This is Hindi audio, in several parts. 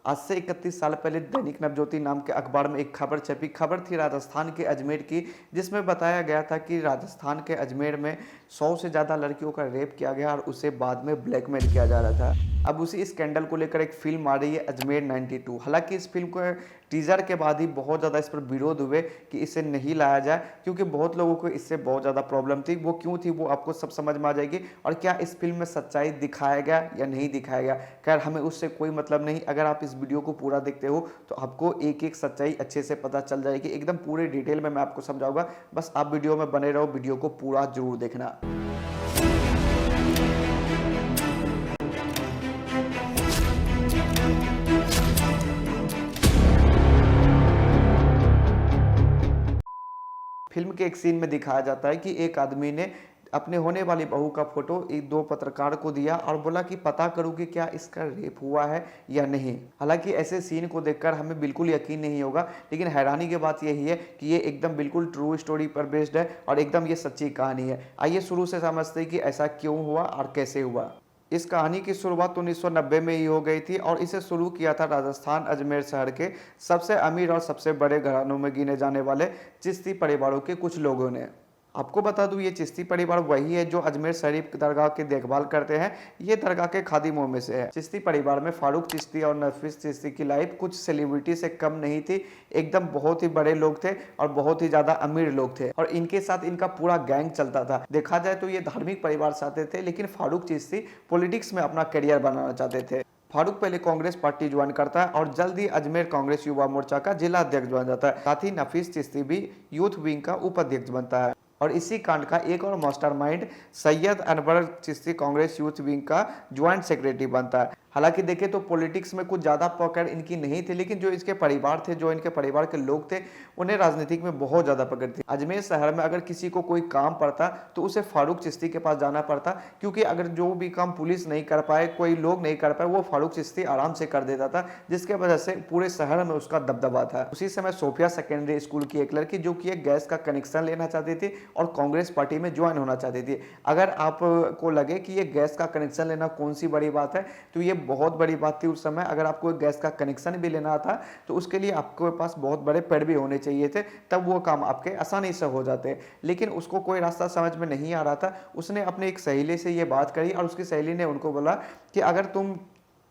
आज से 31 साल पहले दैनिक नवज्योति नाम के अखबार में एक खबर छपी। खबर थी राजस्थान के अजमेर की, जिसमें बताया गया था कि राजस्थान के अजमेर में 100 से ज़्यादा लड़कियों का रेप किया गया और उसे बाद में ब्लैकमेल किया जा रहा था। अब उसी स्कैंडल को लेकर एक फिल्म आ रही है अजमेर 92। हालांकि इस फिल्म को टीजर के बाद ही बहुत ज़्यादा इस पर विरोध हुए कि इसे नहीं लाया जाए, क्योंकि बहुत लोगों को इससे बहुत ज़्यादा प्रॉब्लम थी। वो क्यों थी वो आपको सब समझ में आ जाएगी, और क्या इस फिल्म में सच्चाई दिखाया गया या नहीं दिखाया गया। खैर, हमें उससे कोई मतलब नहीं। अगर आप इस वीडियो को पूरा देखते हो तो आपको एक एक सच्चाई अच्छे से पता चल जाएगी। एकदम पूरे डिटेल में मैं आपको समझाऊंगा, बस आप वीडियो में बने रहो, वीडियो को पूरा जरूर देखना। फिल्म के एक सीन में दिखाया जाता है कि एक आदमी ने अपने होने वाली बहू का फोटो एक दो पत्रकार को दिया और बोला कि पता करो कि क्या इसका रेप हुआ है या नहीं। हालांकि ऐसे सीन को देखकर हमें बिल्कुल यकीन नहीं होगा, लेकिन हैरानी की बात यही है कि ये एकदम बिल्कुल ट्रू स्टोरी पर बेस्ड है और एकदम ये सच्ची कहानी है। आइए शुरू से समझते हैं कि ऐसा क्यों हुआ और कैसे हुआ। इस कहानी की शुरुआत 1990 में ही हो गई थी और इसे शुरू किया था राजस्थान अजमेर शहर के सबसे अमीर और सबसे बड़े घरानों में गिने जाने वाले चिश्ती परिवारों के कुछ लोगों ने। आपको बता दूं, ये चिश्ती परिवार वही है जो अजमेर शरीफ दरगाह की देखभाल करते हैं। ये दरगाह के खादिमों में से है। चिश्ती परिवार में फारूक चिश्ती और नफीस चिश्ती की लाइफ कुछ सेलिब्रिटी से कम नहीं थी। एकदम बहुत ही बड़े लोग थे और बहुत ही ज्यादा अमीर लोग थे, और इनके साथ इनका पूरा गैंग चलता था। देखा जाए तो ये धार्मिक परिवार से आते थे, लेकिन फारूक चिश्ती पॉलिटिक्स में अपना करियर बनाना चाहते थे। फारूक पहले कांग्रेस पार्टी ज्वाइन करता है और जल्द ही अजमेर कांग्रेस युवा मोर्चा का जिला अध्यक्ष बन जाता है। साथ ही नफीस चिश्ती भी यूथ विंग का उपाध्यक्ष बनता है। और इसी कांड का एक और mastermind Syed Anwar Chishti Congress youth wing का ज्वाइंट सेक्रेटरी बनता है। हालांकि देखें तो पॉलिटिक्स में कुछ ज़्यादा पकड़ इनकी नहीं थी, लेकिन जो इसके परिवार थे, जो इनके परिवार के लोग थे, उन्हें राजनीतिक में बहुत ज़्यादा पकड़ थी। अजमेर शहर में अगर किसी को कोई काम पड़ता तो उसे फारूक चिश्ती के पास जाना पड़ता, क्योंकि अगर जो भी काम पुलिस नहीं कर पाए, कोई लोग नहीं कर पाए, वो फारूक चिश्ती आराम से कर देता था, जिसके वजह से पूरे शहर में उसका दबदबा था। उसी समय सोफिया सेकेंडरी स्कूल की एक लड़की जो कि एक गैस का कनेक्शन लेना चाहती थी और कांग्रेस पार्टी में ज्वाइन होना चाहती थी। अगर आपको लगे कि ये गैस का कनेक्शन लेना कौन सी बड़ी बात है, तो ये बहुत बड़ी बात थी उस समय। अगर आपको गैस का कनेक्शन भी लेना था तो उसके लिए आपके पास बहुत बड़े पेड़ भी होने चाहिए थे, तब वो काम आपके आसानी से हो जाते। लेकिन उसको कोई रास्ता समझ में नहीं आ रहा था। उसने अपने एक सहेली से ये बात करी और उसकी सहेली ने उनको बोला कि अगर तुम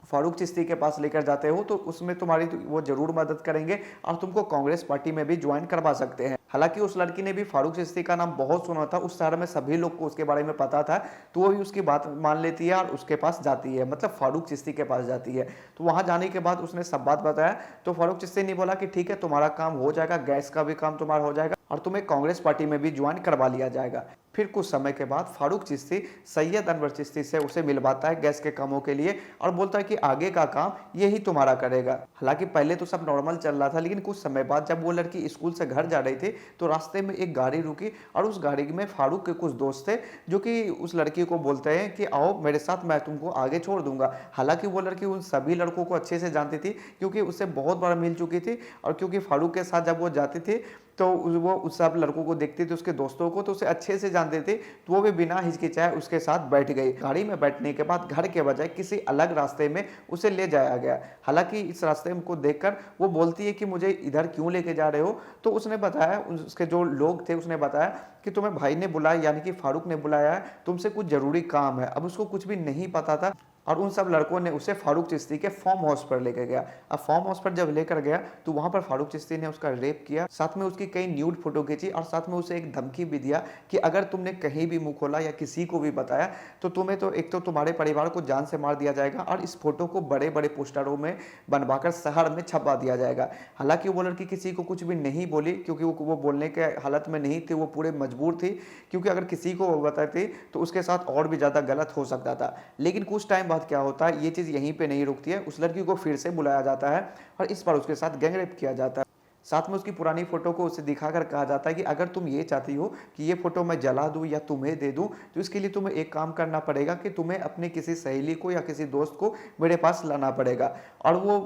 फारूक चिश्ती के पास लेकर जाते हो तो उसमें तुम्हारी वो जरूर मदद करेंगे और तुमको कांग्रेस पार्टी में भी ज्वाइन करवा सकते हैं। हालांकि उस लड़की ने भी फारूक चिश्ती का नाम बहुत सुना था, उस शहर में सभी लोग को उसके बारे में पता था, तो वो भी उसकी बात मान लेती है और उसके पास जाती है, मतलब फारूक चिश्ती के पास जाती है। तो वहां जाने के बाद उसने सब बात बताया, तो फारूक चिश्ती ने बोला कि ठीक है, तुम्हारा काम हो जाएगा, गैस का भी काम तुम्हारा हो जाएगा और तुम्हें कांग्रेस पार्टी में भी ज्वाइन करवा लिया जाएगा। फिर कुछ समय के बाद फारूक चिश्ती सैयद अनवर चिश्ती से उसे मिलवाता है गैस के कामों के लिए और बोलता है कि आगे का काम यही तुम्हारा करेगा। हालांकि पहले तो सब नॉर्मल चल रहा था, लेकिन कुछ समय बाद जब वो लड़की स्कूल से घर जा रही थी तो रास्ते में एक गाड़ी रुकी और उस गाड़ी में फारूक के कुछ दोस्त थे जो कि उस लड़की को बोलते हैं कि आओ मेरे साथ, मैं तुमको आगे छोड़ दूंगा। हालांकि वो लड़की उन सभी लड़कों को अच्छे से जानती थी, क्योंकि उससे बहुत बार मिल चुकी थी, और क्योंकि फारूक के साथ जब वो जाती थी तो वो उस सब लड़कों को देखती थी, उसके दोस्तों को, तो उसे अच्छे से जानते थे। तो वो भी बिना हिचकिचाए उसके साथ बैठ गई। गाड़ी में बैठने के बाद घर के बजाय किसी अलग रास्ते में उसे ले जाया गया। हालांकि इस रास्ते को देखकर वो बोलती है कि मुझे इधर क्यों लेके जा रहे हो, तो उसने बताया, उसके जो लोग थे उसने बताया कि तुम्हें भाई ने बुलाया, यानी कि फारूक ने बुलाया है, तुमसे कुछ जरूरी काम है। अब उसको कुछ भी नहीं पता था और उन सब लड़कों ने उसे फारूक चिश्ती के फार्म हाउस पर लेकर गया। अब फार्म हाउस पर जब लेकर गया तो वहां पर फारूक चिश्ती ने उसका रेप किया, साथ में उसकी कई न्यूड फोटो खींची और साथ में उसे एक धमकी भी दिया कि अगर तुमने कहीं भी मुंह खोला या किसी को भी बताया तो तुम्हें तो एक तो तुम्हारे परिवार को जान से मार दिया जाएगा और इस फोटो को बड़े बड़े पोस्टरों में बनवाकर शहर में छपवा दिया जाएगा। हालांकि वो लड़की किसी को कुछ भी नहीं बोली, क्योंकि वो बोलने के हालत में नहीं थी, वो पूरे मजबूर थी, क्योंकि अगर किसी को वो बताती तो उसके साथ और भी ज्यादा गलत हो सकता था। लेकिन कुछ टाइम बाद क्या होता है, ये चीज यहीं पे नहीं रुकती है। उस लड़की को फिर से बुलाया जाता है और इस बार उसके साथ गैंग रेप किया जाता है। साथ में उसकी पुरानी फोटो को उसे दिखाकर कहा जाता है कि अगर तुम ये चाहती हो कि ये फोटो मैं जला दूं या तुम्हें दे दूं, तो इसके लिए तुम्हें एक काम करना पड़ेगा कि तुम्हें अपने किसी सहेली को या किसी दोस्त को मेरे पास लाना पड़ेगा। और वो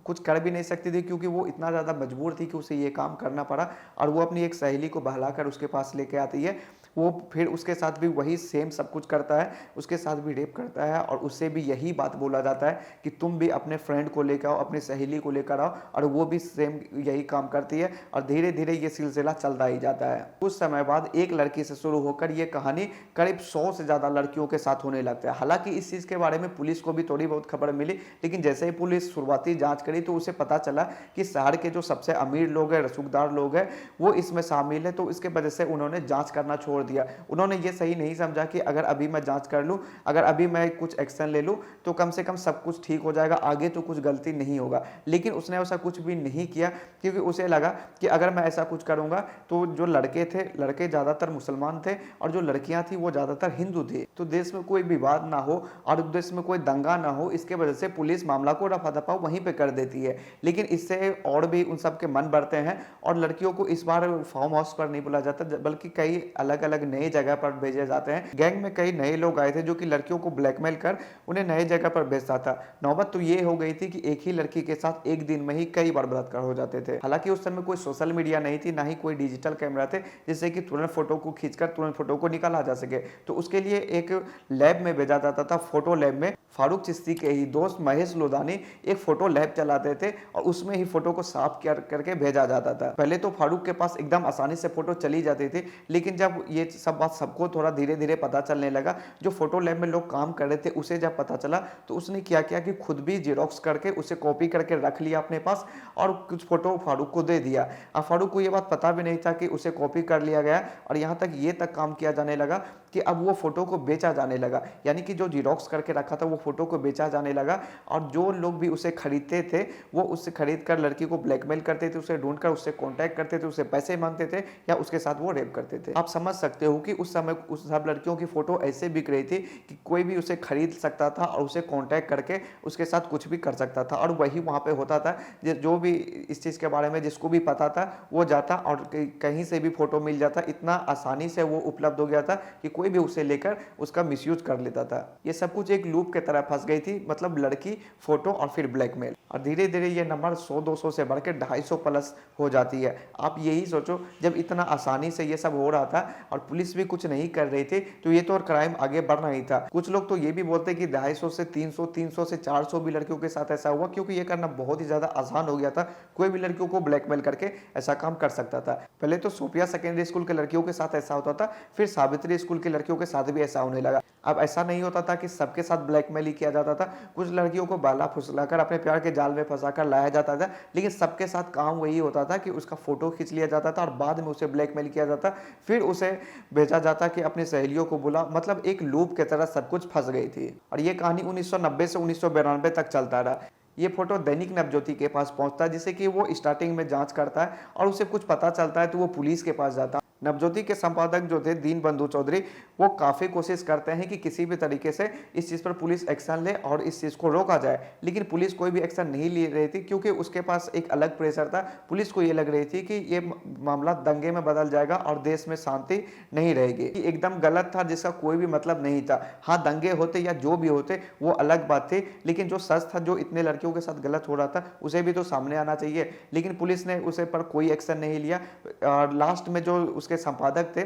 कुछ कर भी नहीं सकती थी, क्योंकि वो इतना ज़्यादा मजबूर थी कि उसे ये काम करना पड़ा और वो अपनी एक सहेली को बहलाकर उसके पास लेके आती है वो फिर उसके साथ भी वही सेम सब कुछ करता है, उसके साथ भी रेप करता है और उससे भी यही बात बोला जाता है कि तुम भी अपने फ्रेंड को लेकर आओ, अपनी सहेली को लेकर आओ, और वो भी सेम यही काम करती है और धीरे धीरे ये सिलसिला चलता ही जाता है। कुछ समय बाद एक लड़की से शुरू होकर ये कहानी करीब 100 से ज़्यादा लड़कियों के साथ होने लगता है। हालांकि इस चीज़ के बारे में पुलिस को भी थोड़ी बहुत खबर मिली, लेकिन जैसे ही पुलिस शुरुआती जांच करी तो उसे पता चला कि शहर के जो सबसे अमीर लोग हैं, रसूखदार लोग हैं, वो इसमें शामिल है। तो इसके वजह से उन्होंने जांच करना छोड़ दिया। उन्होंने ये सही नहीं समझा कि अगर अभी मैं जांच कर लूँ, अगर अभी मैं कुछ एक्शन ले लूँ तो कम से कम सब कुछ ठीक हो जाएगा, आगे तो कुछ गलती नहीं होगा। लेकिन उसने ऐसा कुछ भी नहीं किया, क्योंकि उसे लगा कि अगर मैं ऐसा कुछ करूँगा तो जो लड़के थे, लड़के ज़्यादातर मुसलमान थे और जो लड़कियाँ थी वो ज़्यादातर हिंदू थी, तो देश में कोई विवाद ना हो और देश में कोई दंगा ना हो, इसके वजह से पुलिस मामला को रफा दफा वहीं पे कर देती है। लेकिन इससे और भी उन सब के मन बढ़ते हैं और लड़कियों को इस बार फार्म हाउस पर नहीं बुलाया जाता, बल्कि कई अलग अलग नई जगह पर भेजे जाते हैं। गैंग में कई नए लोग आए थे जो कि लड़कियों को ब्लैकमेल कर उन्हें नए जगह पर भेजता था। नौबत तो ये हो गई थी कि एक ही लड़की के साथ एक दिन में ही कई बार बलात्कार हो जाते थे। हालांकि उस समय कोई सोशल मीडिया नहीं थी, ना ही कोई डिजिटल कैमरा थे जिससे कि तुरंत फोटो को खींचकर तुरंत फोटो को निकाला जा सके। तो उसके लिए एक लैब में भेजा जाता था, फोटो लैब में। फारूक चिश्ती के ही दोस्त महेश लोधानी एक फोटो लैब चलाते थे और उसमें ही फोटो को साफ करके भेजा जाता था। पहले तो फारूक के पास एकदम आसानी से फोटो चली जाती थी, लेकिन जब ये सब बात सबको थोड़ा धीरे धीरे पता चलने लगा, जो फोटो लैब में लोग काम कर रहे थे उसे जब पता चला, तो उसने क्या किया कि खुद भी जेरोक्स करके उसे कॉपी करके रख लिया अपने पास और कुछ फोटो फारूक को दे दिया। अब फारूक को ये बात पता भी नहीं था कि उसे कॉपी कर लिया गया, और यहाँ तक ये तक काम किया जाने लगा कि अब वो फोटो को बेचा जाने लगा, यानी कि जो जेरोक्स करके रखा था वो फोटो को बेचा जाने लगा। और जो लोग भी उसे खरीदते थे वो उससे खरीद कर लड़की को ब्लैकमेल करते थे, उसे ढूंढकर उससे कांटेक्ट करते थे, उससे पैसे मांगते थे या उसके साथ वो रेप करते थे। आप समझ सकते हो कि उस समय उस सब लड़कियों की फोटो ऐसे बिक रही थी कि कोई भी उसे खरीद सकता था और उसे कांटेक्ट करके उसके साथ कुछ भी कर सकता था। और वही वहाँ पे होता था, जो भी इस चीज़ के बारे में जिसको भी पता था वो जाता और कहीं से भी फोटो मिल जाता। इतना आसानी से वो उपलब्ध हो गया था कि कोई भी उसे लेकर उसका मिसयूज कर लेता था। ये सब कुछ एक लूप की तरह फंस गई थी, मतलब लड़की, फोटो और फिर ब्लैकमेल। और धीरे धीरे ये नंबर 100-200 से बढ़कर 250 प्लस हो जाती है। आप यही सोचो, जब इतना आसानी से ये सब हो रहा था और पुलिस भी कुछ नहीं कर रही थी, तो ये तो और क्राइम आगे बढ़ रहा ही था। कुछ लोग तो ये भी बोलते कि 250 से 300, 300 से 400 भी लड़कियों के साथ ऐसा हुआ, क्योंकि ये करना बहुत ही ज्यादा आसान हो गया था। कोई भी लड़कियों को ब्लैकमेल करके ऐसा काम कर सकता था। पहले तो सोफिया सेकेंडरी स्कूल के लड़कियों के साथ ऐसा होता था, फिर सावित्री स्कूल के लड़कियों के साथ भी ऐसा होने लगा। अब ऐसा नहीं होता था कि सबके साथ ब्लैकमेल ही किया जाता था, कुछ लड़कियों को बाला फुसलाकर अपने प्यार के जाल में फंसाकर लाया जाता था, लेकिन सबके साथ काम वही होता था कि उसका फोटो खींच लिया जाता था और बाद में उसे ब्लैकमेल किया जाता, फिर उसे भेजा जाता कि अपनी सहेलियों को बुला। मतलब एक लूप की तरह सब कुछ फंस गई थी। और ये कहानी 1990 से 1992 तक चलता रहा। ये फोटो दैनिक नवज्योति के पास पहुंचता है, जिसे कि वो स्टार्टिंग में जांच करता है और उसे कुछ पता चलता है तो वो पुलिस के पास जाता है। नवज्योति के संपादक जो थे दीनबंधु चौधरी, वो काफ़ी कोशिश करते हैं कि किसी भी तरीके से इस चीज़ पर पुलिस एक्शन ले और इस चीज़ को रोका जाए, लेकिन पुलिस कोई भी एक्शन नहीं ले रही थी, क्योंकि उसके पास एक अलग प्रेशर था। पुलिस को ये लग रही थी कि ये मामला दंगे में बदल जाएगा और देश में शांति नहीं रहेगी। एकदम गलत था, जिसका कोई भी मतलब नहीं था। हाँ, दंगे होते या जो भी होते वो अलग बात थी, लेकिन जो सच था, जो इतने लड़कियों के साथ गलत हो रहा था, उसे भी तो सामने आना चाहिए। लेकिन पुलिस ने उसे पर कोई एक्शन नहीं लिया। और लास्ट में जो उसके संपादक थे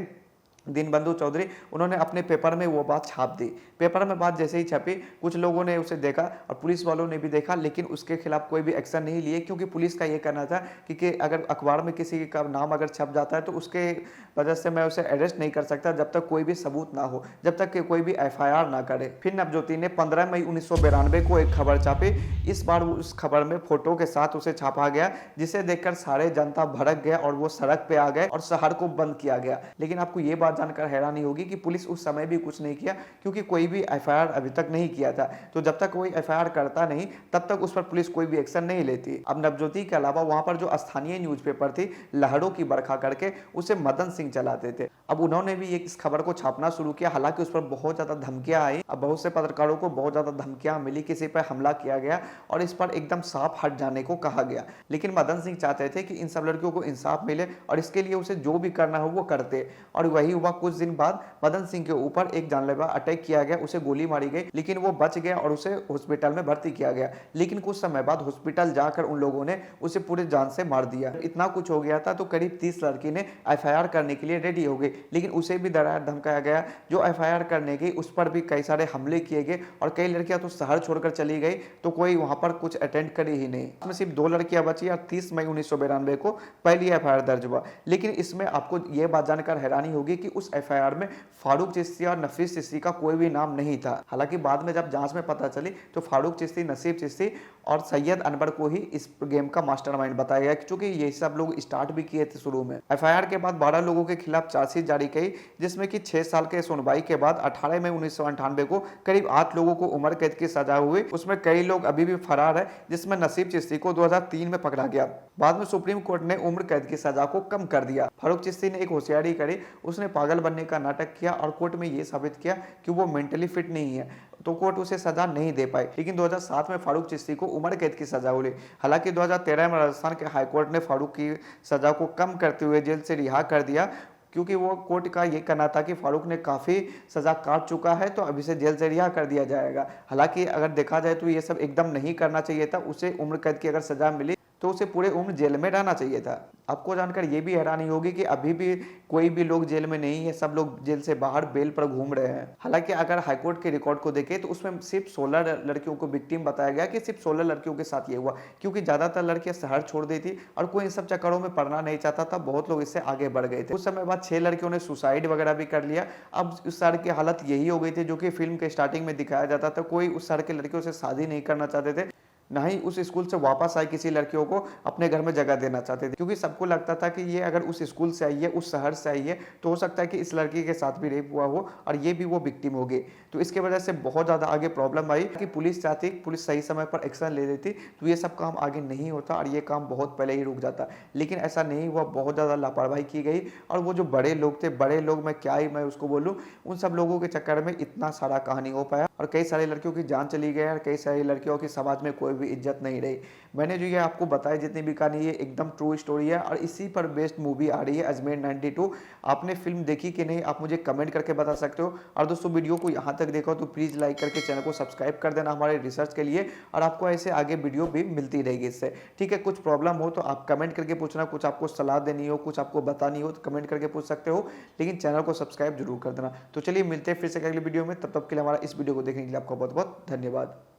दीनबंधु चौधरी, उन्होंने अपने पेपर में वो बात छाप दी। पेपर में बात जैसे ही छपी, कुछ लोगों ने उसे देखा और पुलिस वालों ने भी देखा, लेकिन उसके खिलाफ कोई भी एक्शन नहीं लिए, क्योंकि पुलिस का ये कहना था कि अगर अखबार में किसी का नाम अगर छप जाता है तो उसके वजह से मैं उसे अरेस्ट नहीं कर सकता जब तक कोई भी सबूत ना हो, जब तक कि कोई भी FIR ना करे। फिर नवज्योति ने 15 मई 1992 को एक खबर छापी। इस बार उस खबर में फोटो के साथ उसे छापा गया, जिसे देखकर सारे जनता भड़क गया और वो सड़क पे आ गए और शहर को बंद किया गया। लेकिन आपको ये बात जानकर हैरानी होगी कि पुलिस उस समय भी कुछ नहीं किया, क्योंकि कोई भी FIR अभी तक नहीं किया था। तो जब तक कोई FIR करता नहीं, तब तक उस पर पुलिस कोई भी एक्शन नहीं लेती। अब नवज्योति के अलावा वहां पर जो स्थानीय न्यूज़पेपर थी लहरों की बरखा करके, उसे मदन सिंह चलाते थे। अब उन्होंने भी इस खबर को छापना शुरू किया। हालांकि उस पर बहुत ज्यादा धमकियां आई। अब बहुत से पत्रकारों को बहुत ज्यादा धमकियां मिली, किसी पर हमला किया गया और इस पर एकदम साफ हट जाने को कहा गया। लेकिन मदन सिंह चाहते थे कि इन सब लड़कियों को इंसाफ मिले और इसके लिए उसे जो भी करना हो वो करते। और वही हुआ, कुछ दिन बाद मदन सिंह के ऊपर एक जानलेवा अटैक किया गया, उसे गोली मारी गई, लेकिन वो बच गया और उसे हॉस्पिटल में भर्ती किया गया। लेकिन कुछ समय बाद हॉस्पिटल जाकर उन लोगों ने उसे पूरे जान से मार दिया। इतना कुछ हो गया था तो करीब 30 लड़की ने एफआईआर करने के लिए रेडी हो गई, लेकिन उसे भी डराया धमकाया गया। जो एफआईआर करने गई उस पर भी कई सारे हमले किए गए और कई लड़कियां तो शहर छोड़कर चली गई, तो कोई वहां पर कुछ अटेंड करी ही नहीं। इसमें सिर्फ 2 लड़कियां बची और 30 मई 1992 को पहली एफआईआर दर्ज हुआ। लेकिन इसमें आपको यह बात जानकर हैरानी होगी कि उस एफआईआर में फारूक चिश्ती और नफीस चिश्ती का कोई भी नाम नहीं था। हालांकि बाद में जब जांच में पता चली तो फारूक चिश्ती, नसीब चिश्ती और सैयद अनवर को ही इस गेम का मास्टरमाइंड बताया गया, क्योंकि ये सब लोग स्टार्ट भी किए थे शुरू में। एफआईआर के बाद 12 लोगों के खिलाफ चार्जशीट जारी की, जिसमें कि 6 साल के सुनवाई के बाद 18 मई 1998 को करीब 8 लोगों को उम्र कैद की सजा हुई। उसमें कई लोग अभी भी फरार है, जिसमें नसीब चिश्ती को 2003 में पकड़ा गया। बाद में सुप्रीम कोर्ट ने उम्र कैद की सजा को कम कर दिया। फारूक चिश्ती ने एक होशियारी करी, उसने पागल बनने का नाटक किया और कोर्ट में यह साबित किया कि वो मेंटली फिट नहीं है, तो कोर्ट उसे सजा नहीं दे पाई। लेकिन 2007 में फारूक चिश्ती को उम्र कैद की सजा हुई। हालांकि 2013 में राजस्थान के हाईकोर्ट ने फारूक की सजा को कम करते हुए जेल से रिहा कर दिया, क्योंकि वो कोर्ट का ये कहना था कि फारूक ने काफ़ी सज़ा काट चुका है, तो अभी से जेल से रिहा कर दिया जाएगा। हालांकि अगर देखा जाए तो ये सब एकदम नहीं करना चाहिए था। उसे उम्र कैद की अगर सज़ा मिली तो उसे पूरे उम्र जेल में रहना चाहिए था। आपको जानकर ये भी हैरानी होगी कि अभी भी कोई भी लोग जेल में नहीं है, सब लोग जेल से बाहर बेल पर घूम रहे हैं। हालांकि अगर हाईकोर्ट के रिकॉर्ड को देखें तो उसमें सिर्फ 16 लड़कियों को विक्टिम बताया गया कि सिर्फ 16 लड़कियों के साथ ये हुआ, क्योंकि ज़्यादातर लड़कियां शहर छोड़ दी थी और कोई इन सब चक्करों में पड़ना नहीं चाहता था। बहुत लोग इससे आगे बढ़ गए थे। उस समय बाद 6 लड़कियों ने सुसाइड वगैरह भी कर लिया। अब उस शहर की हालत यही हो गई थी जो कि फिल्म के स्टार्टिंग में दिखाया जाता था। कोई उस शहर के लड़कियों से शादी नहीं करना चाहते थे, ना ही उस स्कूल से वापस आई किसी लड़कियों को अपने घर में जगह देना चाहते थे, क्योंकि सबको लगता था कि ये अगर उस स्कूल से आई है, उस शहर से आई है, तो हो सकता है कि इस लड़की के साथ भी रेप हुआ हो और ये भी वो विक्टिम हो गई। तो इसके वजह से बहुत ज़्यादा आगे प्रॉब्लम आई कि पुलिस चाहती, पुलिस सही समय पर एक्शन ले लेती तो ये सब काम आगे नहीं होता और ये काम बहुत पहले ही रुक जाता। लेकिन ऐसा नहीं हुआ, बहुत ज़्यादा लापरवाही की गई और वो जो बड़े लोग थे, बड़े लोग मैं क्या ही मैं उसको बोलूँ, उन सब लोगों के चक्कर में इतना सारा कहानी हो पाया और कई सारी लड़कियों की जान चली गई और कई सारी लड़कियों की समाज में कोई भी इज्जत नहीं रही। मैंने जो ये आपको बताया जितनी भी कहानी, ये एकदम ट्रू स्टोरी है और इसी पर बेस्ड मूवी आ रही है अजमेर 92। आपने फिल्म देखी कि नहीं आप मुझे कमेंट करके बता सकते हो। और दोस्तों वीडियो को यहाँ तक देखो तो प्लीज़ लाइक करके चैनल को सब्सक्राइब कर देना हमारे रिसर्च के लिए, और आपको ऐसे आगे वीडियो भी मिलती रहेगी इससे। ठीक है, कुछ प्रॉब्लम हो तो आप कमेंट करके पूछना, कुछ आपको सलाह देनी हो, कुछ आपको बतानी हो तो कमेंट करके पूछ सकते हो, लेकिन चैनल को सब्सक्राइब जरूर कर देना। तो चलिए मिलते हैं फिर से अगले वीडियो में, तब तक के लिए हमारा इस वीडियो को देखने के लिए आपका बहुत बहुत धन्यवाद।